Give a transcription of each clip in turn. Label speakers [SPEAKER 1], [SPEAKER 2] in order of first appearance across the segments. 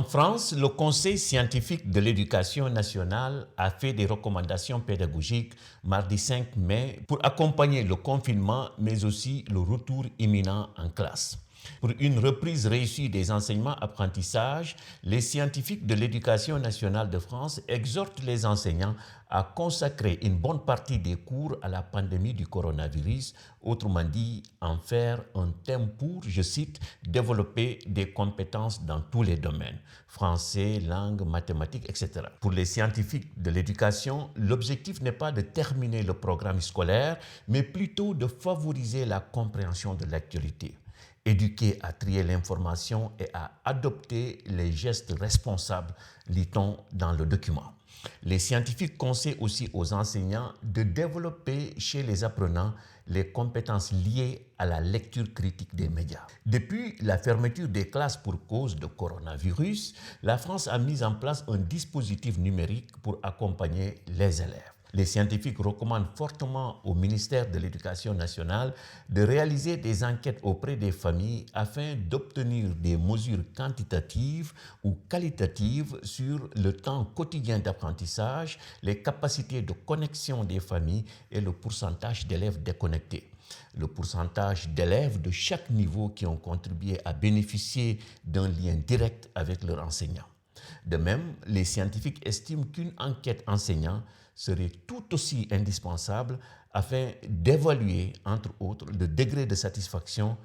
[SPEAKER 1] France, le Conseil scientifique de l'éducation nationale a fait des recommandations pédagogiques mardi 5 mai pour accompagner le confinement, mais aussi le retour imminent en classe. Pour une reprise réussie des enseignements-apprentissages, les scientifiques de l'Éducation nationale de France exhortent les enseignants à consacrer une bonne partie des cours à la pandémie du coronavirus, autrement dit, en faire un thème pour, je cite, développer des compétences dans tous les domaines, français, langue, mathématiques, etc. Pour les scientifiques de l'éducation, l'objectif n'est pas de terminer le programme scolaire, mais plutôt de favoriser la compréhension de l'actualité. Éduquer à trier l'information et à adopter les gestes responsables, lit-on dans le document. Les scientifiques conseillent aussi aux enseignants de développer chez les apprenants les compétences liées à la lecture critique des médias. Depuis la fermeture des classes pour cause de coronavirus, la France a mis en place un dispositif numérique pour accompagner les élèves. Les scientifiques recommandent fortement au ministère de l'Éducation nationale de réaliser des enquêtes auprès des familles afin d'obtenir des mesures quantitatives ou qualitatives sur le temps quotidien d'apprentissage, les capacités de connexion des familles et le pourcentage d'élèves déconnectés. Le pourcentage d'élèves de chaque niveau qui ont contribué à bénéficier d'un lien direct avec leur enseignant. De même, les scientifiques estiment qu'une enquête enseignant serait tout aussi indispensable afin d'évaluer, entre autres, le degré de satisfaction,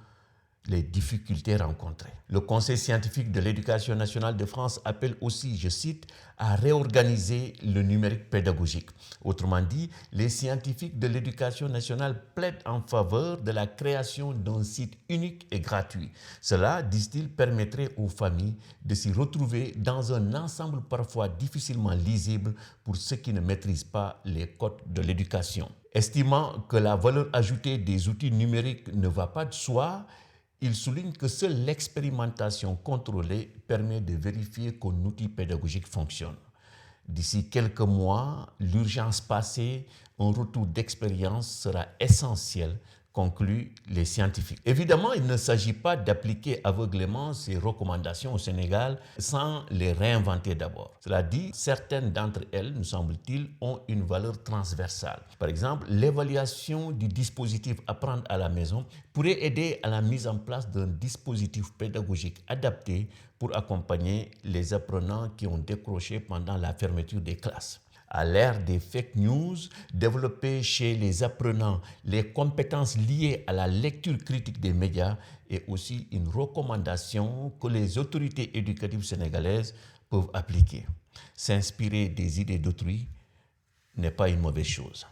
[SPEAKER 1] les difficultés rencontrées. Le Conseil scientifique de l'éducation nationale de France appelle aussi, je cite, à réorganiser le numérique pédagogique. Autrement dit, les scientifiques de l'éducation nationale plaident en faveur de la création d'un site unique et gratuit. Cela, disent-ils, permettrait aux familles de s'y retrouver dans un ensemble parfois difficilement lisible pour ceux qui ne maîtrisent pas les codes de l'éducation. Estimant que la valeur ajoutée des outils numériques ne va pas de soi, il souligne que seule l'expérimentation contrôlée permet de vérifier qu'un outil pédagogique fonctionne. D'ici quelques mois, l'urgence passée, un retour d'expérience sera essentiel, concluent les scientifiques. Évidemment, il ne s'agit pas d'appliquer aveuglément ces recommandations au Sénégal sans les réinventer d'abord. Cela dit, certaines d'entre elles, nous semble-t-il, ont une valeur transversale. Par exemple, l'évaluation du dispositif Apprendre à la maison pourrait aider à la mise en place d'un dispositif pédagogique adapté pour accompagner les apprenants qui ont décroché pendant la fermeture des classes. À l'ère des fake news, développer chez les apprenants les compétences liées à la lecture critique des médias est aussi une recommandation que les autorités éducatives sénégalaises peuvent appliquer. S'inspirer des idées d'autrui n'est pas une mauvaise chose.